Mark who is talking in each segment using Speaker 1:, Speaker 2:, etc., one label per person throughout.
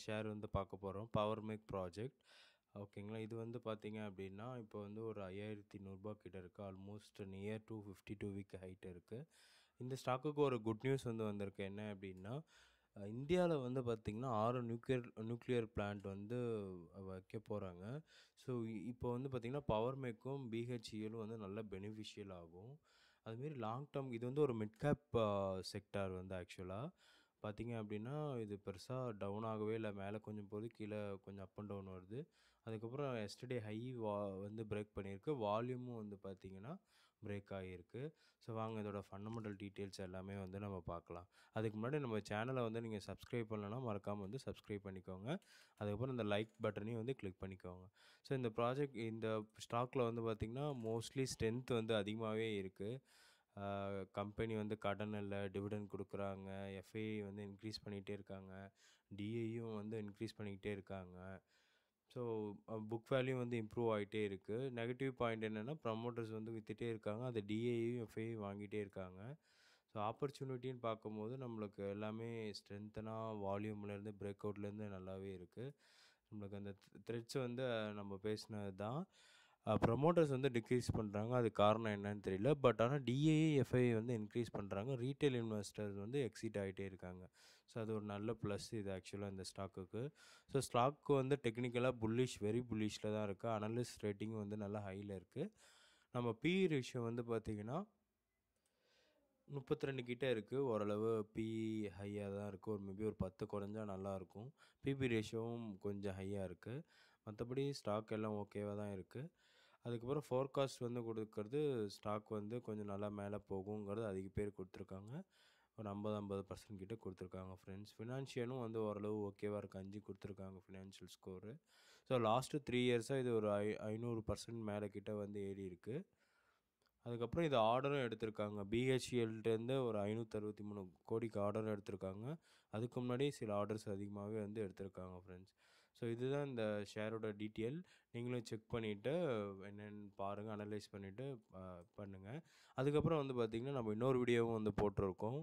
Speaker 1: Share வந்து பார்க்க போறோம். Power mech project. ஓகேங்களா. இது வந்து பார்த்தீங்க அப்படின்னா, இப்போ வந்து ஒரு ரூ. 5,100 கிட்ட இருக்கு. Almost near to 52 week high இருக்கு. இந்த ஸ்டாக்குக்கு ஒரு குட் நியூஸ் வந்து வந்திருக்கு. என்ன அப்படின்னா, இந்தியால வந்து பார்த்தீங்கன்னா 6 நியூக்ளியர் பிளான்ட் வந்து வைக்க போறாங்க. ஸோ இப்போ வந்து பார்த்தீங்கன்னா, பவர் மேக்கும் பிஹெச்இஎல்லும் வந்து நல்ல பெனிஃபிஷியல் ஆகும். அதுமாரி லாங் டேர்ம் இது வந்து ஒரு மிட் கேப் செக்டார் வந்து ஆக்சுவலா. பார்த்தீங்க அப்படின்னா, இது பெருசா டவுன் ஆகவே இல்ல. மேல கொஞ்சம் போகுது, கீழ கொஞ்சம் அப் அண்ட் டவுன் வருது. அதுக்கப்புறம் எஸ்டர்டே ஹை வந்து பிரேக் பண்ணியிருக்கு. வால்யூமும் வந்து பார்த்தீங்கன்னா, பிரேக் ஆகியிருக்கு. ஸோ வாங்க இதோட ஃபண்டமெண்டல் டீட்டெயில்ஸ் எல்லாமே வந்து நம்ம பார்க்கலாம். அதுக்கு முன்னாடி நம்ம சேனலை வந்து நீங்க சப்ஸ்கிரைப் பண்ணலனா, மறக்காம வந்து சப்ஸ்கிரைப் பண்ணிக்கோங்க. அதுக்கப்புறம் இந்த லைக் பட்டனையும் வந்து கிளிக் பண்ணிக்கோங்க. ஸோ இந்த ஸ்டாக்ல வந்து பார்த்தீங்கன்னா, மோஸ்ட்லி ஸ்ட்ரென்த் வந்து அதிகமாவே இருக்கு. கம்பெனி வந்து கடன் இல்ல, டிவிடெண்ட் குடுக்குறாங்க. எஃப்ஐஐ வந்து இன்க்ரீஸ் பண்ணிட்டே இருக்காங்க. டிஐயும் வந்து இன்க்ரீஸ் பண்ணிக்கிட்டே இருக்காங்க. ஸோ புக் வேல்யூ வந்து இம்ப்ரூவ் ஆயிட்டே இருக்கு. நெகட்டிவ் பாயிண்ட் என்னன்னா, ப்ரமோட்டர்ஸ் வந்து வித்துட்டே இருக்காங்க. அது டிஐயும், எஃப்ஐயும் வாங்கிட்டே இருக்காங்க. ஸோ ஆப்பர்ச்சுனிட்டின்னு பார்க்கும்போது நம்மளுக்கு எல்லாமே ஸ்ட்ரென்த்தனா வால்யூம்லேருந்து, பிரேக் அவுட்லேருந்து நல்லாவே இருக்கு. நம்மளுக்கு அந்த த்ரெட்ஸ் வந்து நம்ம பேசினது தான். ப்ரமோட்டர்ஸ் வந்து டிக்ரீஸ் பண்ணுறாங்க. அதுக்கு காரணம் என்னன்னு தெரியல. பட் ஆனால் டிஏஏ, எஃப்ஐ வந்து இன்க்ரீஸ் பண்ணுறாங்க. ரீட்டெயில் இன்வெஸ்டர்ஸ் வந்து எக்ஸிட் ஆகிட்டே இருக்காங்க. ஸோ அது ஒரு நல்ல ப்ளஸ் இது ஆக்சுவலாக இந்த ஸ்டாக்குக்கு. ஸோ ஸ்டாக்கு வந்து டெக்னிக்கலாக வெரி புல்லிஷில் தான் இருக்குது. அனலிஸ்ட் ரேட்டிங் வந்து நல்லா ஹையில் இருக்குது. நம்ம பிஇ ரேஷியோ வந்து பார்த்திங்கன்னா 32 கிட்ட இருக்குது. ஓரளவு பிஇ ஹையாக தான் இருக்குது. மேபி ஒரு 10 குறைஞ்சா நல்லாயிருக்கும். பிபி ரேஷியோவும் கொஞ்சம் ஹையாக இருக்குது. மற்றபடி ஸ்டாக் எல்லாம் ஓகேவாக தான் இருக்குது. அதுக்கப்புறம் ஃபோர்காஸ்ட் வந்து கொடுக்கறது ஸ்டாக் வந்து கொஞ்சம் நல்லா மேலே போகுங்கிறது அதிக பேர் கொடுத்துருக்காங்க. ஒரு 50% கிட்ட கொடுத்துருக்காங்க ஃப்ரெண்ட்ஸ். ஃபினான்ஷியலும் வந்து ஓரளவு ஓகேவாக இருக்குது. 5 கொடுத்துருக்காங்க ஃபினான்ஷியல் ஸ்கோரு. ஸோ லாஸ்ட்டு 3 இயர்ஸாக இது ஒரு 500% மேலே கிட்ட வந்து ஏறி இருக்குது. அதுக்கப்புறம் இது ஆர்டரும் எடுத்திருக்காங்க. பிஹெச்இஎல்ட்டேருந்து ஒரு 563 கோடிக்கு ஆர்டரும் எடுத்திருக்காங்க. அதுக்கு முன்னாடி சில ஆர்டர்ஸ் அதிகமாகவே வந்து எடுத்திருக்காங்க ஃப்ரெண்ட்ஸ். ஸோ இதுதான் இந்த ஷேரோட டீட்டெயில். நீங்களும் செக் பண்ணிவிட்டு என்னென்னு பாருங்கள், அனலைஸ் பண்ணிவிட்டு பண்ணுங்க. அதுக்கப்புறம் வந்து பார்த்திங்கன்னா, நம்ம இன்னொரு வீடியோவும் வந்து போட்டிருக்கோம்.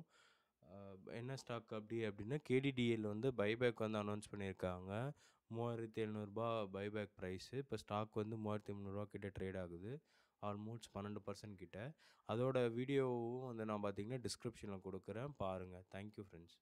Speaker 1: என்ன ஸ்டாக் அப்படின்னா கேடிடிஎல் வந்து பைபேக் வந்து அனௌன்ஸ் பண்ணியிருக்காங்க. ரூ. 3,700 பைபேக் ப்ரைஸு. இப்போ ஸ்டாக் வந்து ரூ. 3,300 கிட்ட ட்ரேட் ஆகுது. ஆல்மோஸ்ட் 12% கிட்ட. அதோட வீடியோவும் வந்து நான் பார்த்தீங்கன்னா டிஸ்கிரிப்ஷனில் கொடுக்குறேன் பாருங்கள். Thank you friends.